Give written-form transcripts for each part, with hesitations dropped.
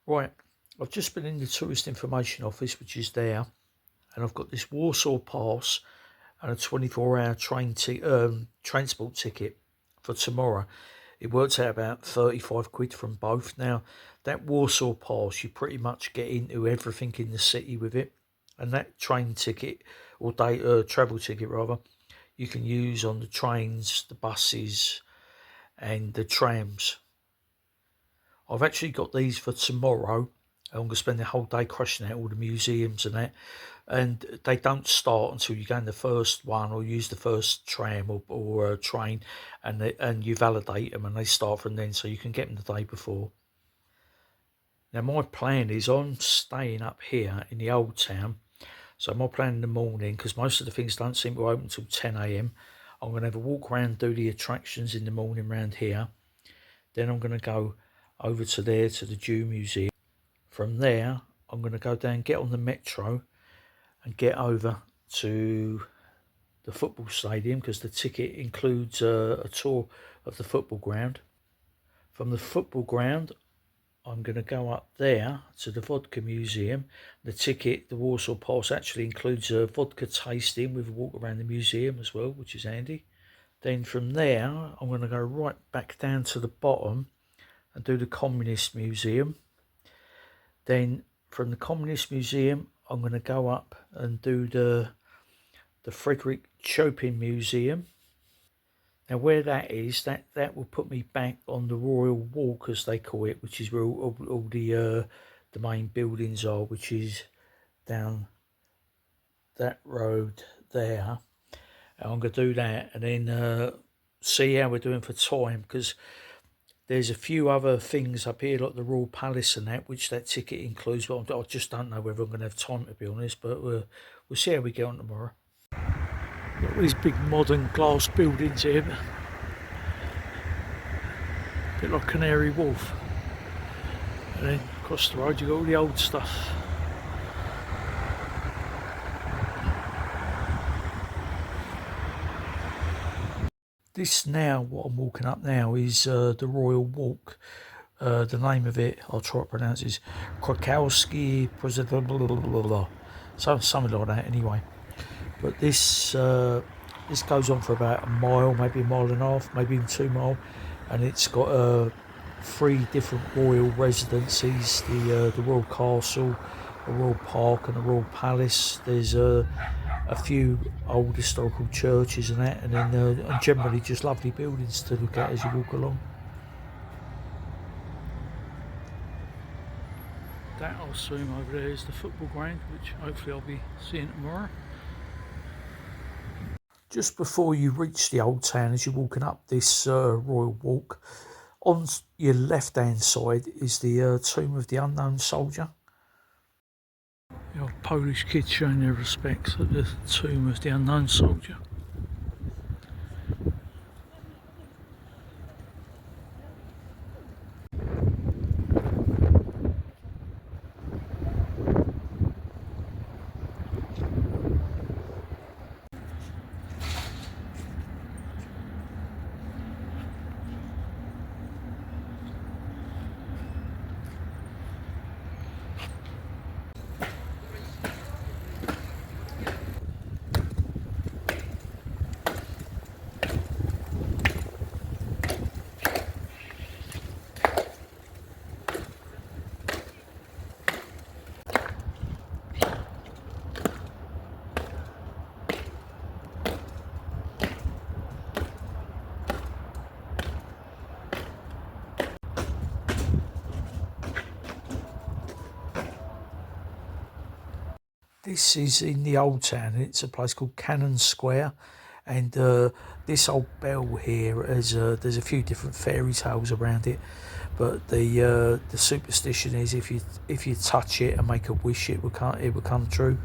Right, I've just been in the tourist information office, which is there, and I've got this Warsaw pass and a 24-hour transport ticket for tomorrow. It works out about 35 quid from both. Now, that Warsaw pass, you pretty much get into everything in the city with it, and that train ticket, or travel ticket rather, you can use on the trains, the buses, and the trams. I've actually got these for tomorrow. I'm going to spend the whole day crushing out all the museums and that. And they don't start until you go in the first one or use the first tram or train, and you validate them and they start from then, so you can get them the day before. Now my plan is I'm staying up here in the old town. So my plan in the morning, because most of the things don't seem to open until 10 a.m. I'm going to have a walk around, do the attractions in the morning around here. Then I'm going to go over to there to the Jew Museum. From there, I'm going to go down, get on the metro and get over to the football stadium, because the ticket includes a tour of the football ground. From the football ground, I'm going to go up there to the Vodka Museum. The ticket, the Warsaw Pass, actually includes a vodka tasting with a walk around the museum as well, which is handy. Then from there, I'm going to go right back down to the bottom and do the Communist Museum. Then from the Communist Museum, I'm going to go up and do the Frederick Chopin Museum. Now where that is, that will put me back on the Royal Walk, as they call it, which is where all the main buildings are, which is down that road there. And I'm going to do that and then see how we're doing for time, because there's a few other things up here like the Royal Palace and that, which that ticket includes, but I just don't know whether I'm going to have time, to be honest, but we'll see how we get on tomorrow. Got these big modern glass buildings here, a bit like Canary Wharf, and then across the road you've got all the old stuff. This now, what I'm walking up now, is the Royal Walk. The name of it, I'll try to pronounce, is Krakowski, something like that anyway. But this goes on for about a mile, maybe a mile and a half, maybe even 2 miles, and it's got 3 different royal residencies: the Royal Castle, the Royal Park, and the Royal Palace. There's a few old historical churches and that, and then and generally just lovely buildings to look at as you walk along. That I'll assume over there is the football ground, which hopefully I'll be seeing tomorrow. Just before you reach the old town, as you're walking up this Royal Walk, on your left hand side is the tomb of the unknown soldier. Your Polish kids showing their respects at the tomb of the unknown soldier. This is in the old town. It's a place called Cannon Square, and this old bell here has there's a few different fairy tales around it, but the superstition is if you touch it and make a wish, it will come true.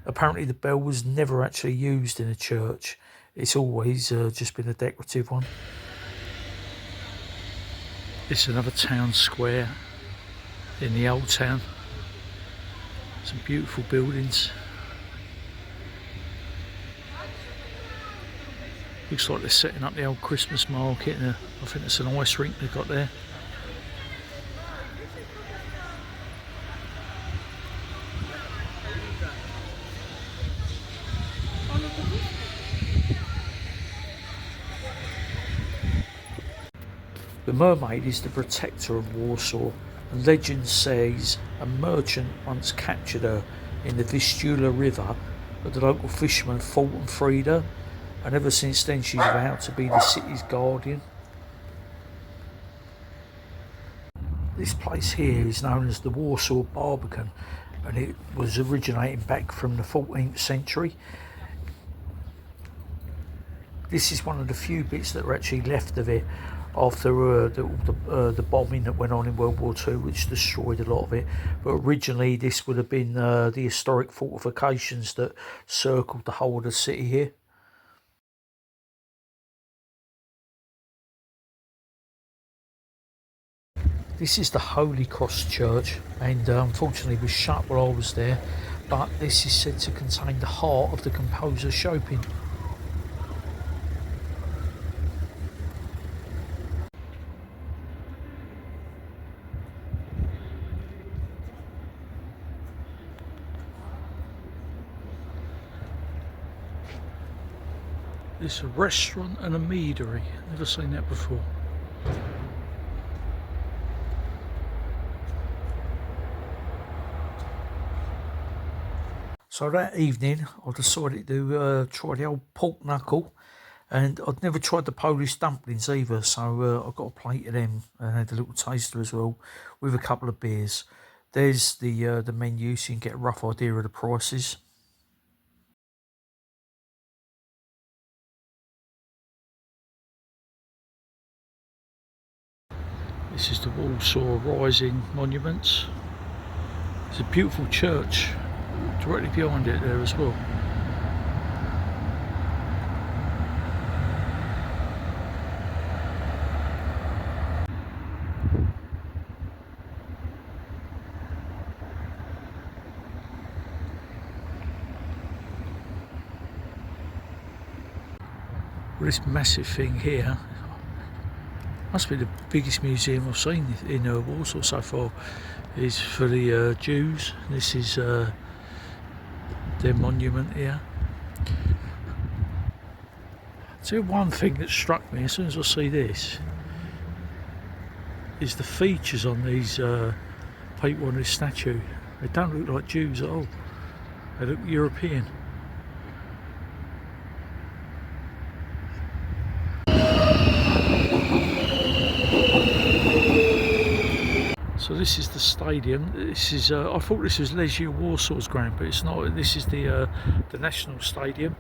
Apparently the bell was never actually used in a church. It's always just been a decorative one. It's another town square in the old town. Some beautiful buildings. Looks like they're setting up the old Christmas market, and I think it's an ice rink they've got there. The mermaid is the protector of Warsaw, and legend says a merchant once captured her in the Vistula River, but the local fishermen fought and freed her, and ever since then she's vowed to be the city's guardian. This place here is known as the Warsaw Barbican, and it was originating back from the 14th century. This is one of the few bits that were actually left of it after the bombing that went on in World War II, which destroyed a lot of it. But originally this would have been the historic fortifications that circled the whole of the city here. This is the Holy Cross Church, and unfortunately was shut while I was there, but this is said to contain the heart of the composer Chopin. It's a restaurant and a meadery. Never seen that before. So that evening I decided to try the old pork knuckle, and I'd never tried the Polish dumplings either, so I got a plate of them and had a little taster as well with a couple of beers. There's the menu, so you can get a rough idea of the prices. This is the Warsaw Rising Monuments. It's a beautiful church directly behind it there as well. Well, this massive thing here must be the biggest museum I've seen in Warsaw so far. Is for the Jews. This is their monument here. So one thing that struck me as soon as I see this is the features on these people on this statue. They don't look like Jews at all. They look European. So this is the stadium. This is I thought this was Legia Warsaw's ground, but it's not. This is the national stadium.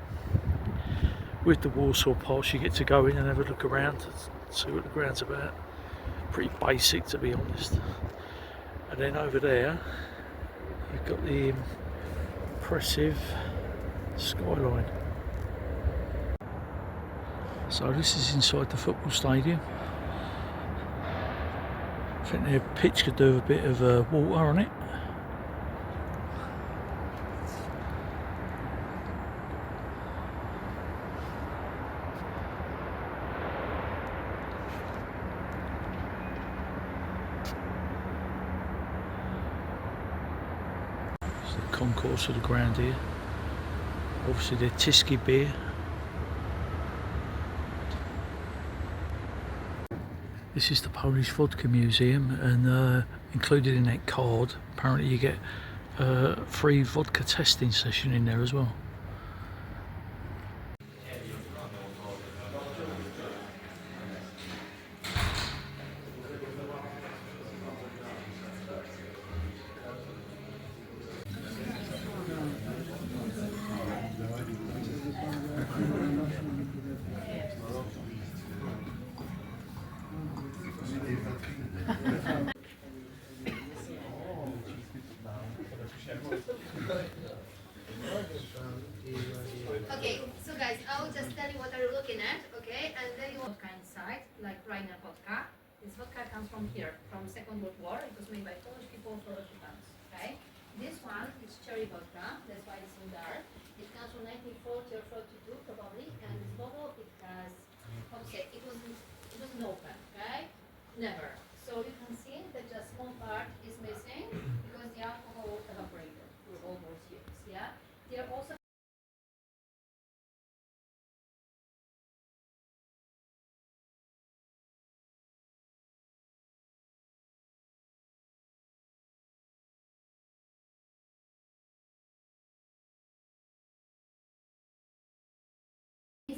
With the Warsaw Pass, you get to go in and have a look around, see what the ground's about. Pretty basic, to be honest. And then over there, you've got the impressive skyline. So this is inside the football stadium. I think their pitch could do with a bit of water on it. It's the concourse of the ground here. Obviously their Tiski beer. This is the Polish Vodka Museum, and included in that card, apparently you get a free vodka testing session in there as well. Okay, so guys, I'll just tell you what are you looking at, okay? And then you vodka inside, like Ryanair vodka. This vodka comes from here, from Second World War. It was made by Polish people for occupants, okay? This one is cherry vodka, that's why it's in dark. It comes from 1940 or 42 probably, and this bottle, it has, how to say, it wasn't open, okay? Never. So you can see that just small part is missing because the alcohol evaporated through all those years, yeah? They are also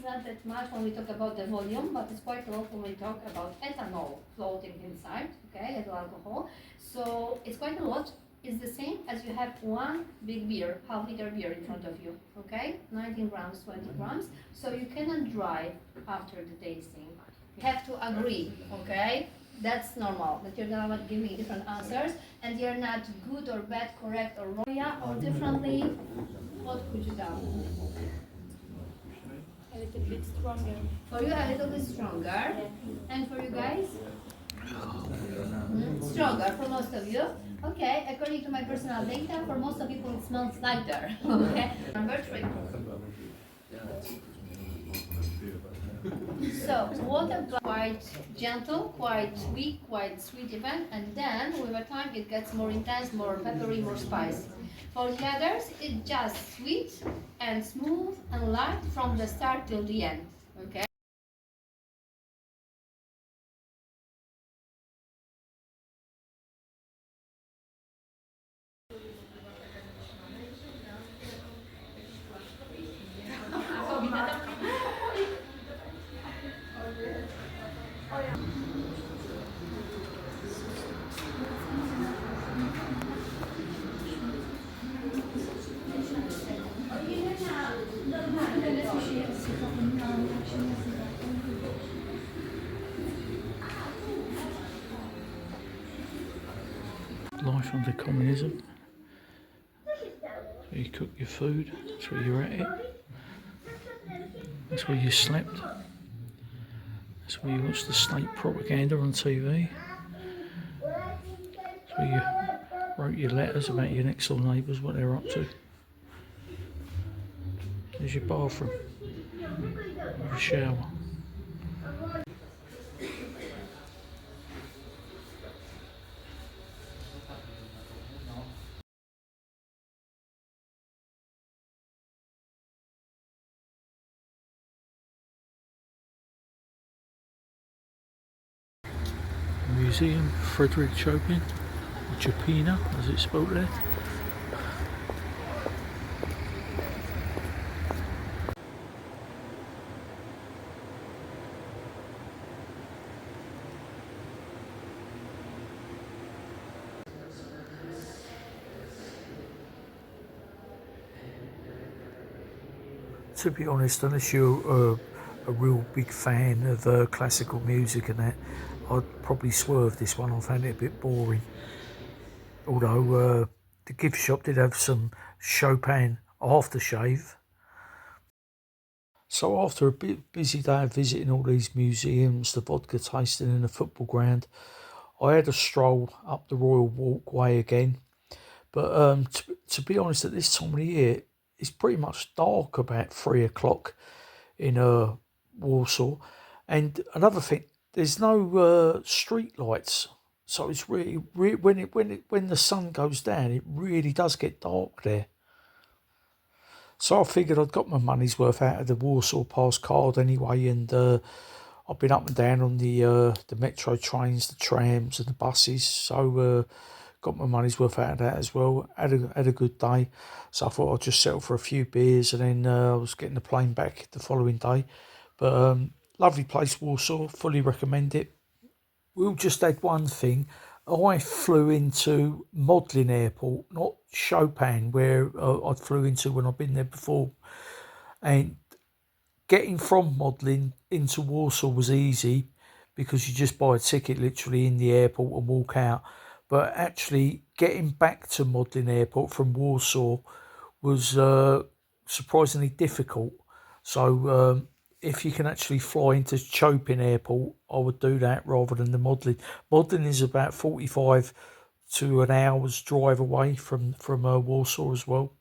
not that much when we talk about the volume, but it's quite a lot when we talk about ethanol floating inside, okay, ethyl alcohol. So it's quite a lot. It's the same as you have one big beer, half-liter beer in front of you, okay? 19 grams, 20 grams. So you cannot drive after the tasting. You have to agree, okay? That's normal, that you're gonna give me different answers, and you're not good or bad, correct or wrong, yeah, or differently. What could you do? A little bit stronger. For you, a little bit stronger. Yeah. And for you guys? Stronger for most of you. Okay, according to my personal data, for most of people it smells lighter. Okay. Number 3. So, what about quite gentle, quite weak, quite sweet even, and then with time it gets more intense, more peppery, more spicy. For the others, it's just sweet and smooth and light from the start till the end. Okay. Life under communism. That's where you cook your food. That's where you're at it. That's where you slept. That's where you watch the state propaganda on TV. That's where you wrote your letters about your next door neighbours, what they're up to. There's your bathroom. Your shower. Museum, Frederick Chopin, or Chopina, as it's spelled there. To be honest, unless you're a real big fan of classical music and that, I'd probably swerve this one. I found it a bit boring. Although the gift shop did have some Chopin aftershave. So after a bit busy day of visiting all these museums, the vodka tasting and the football ground, I had a stroll up the Royal Walkway again. But to be honest, at this time of the year, it's pretty much dark about 3 o'clock in Warsaw. And another thing, there's no street lights, so it's really when the sun goes down, it really does get dark there. So I figured I'd got my money's worth out of the Warsaw Pass card anyway, and I've been up and down on the metro trains, the trams, and the buses. So got my money's worth out of that as well. Had a good day, so I thought I'd just settle for a few beers, and then I was getting the plane back the following day. But lovely place, Warsaw. Fully recommend it. We'll just add one thing. I flew into Modlin Airport, not Chopin, where I flew into when I've been there before. And getting from Modlin into Warsaw was easy because you just buy a ticket literally in the airport and walk out. But actually getting back to Modlin Airport from Warsaw was surprisingly difficult. So if you can actually fly into Chopin Airport, I would do that rather than the Modlin. Modlin is about 45 to an hour's drive away from Warsaw as well.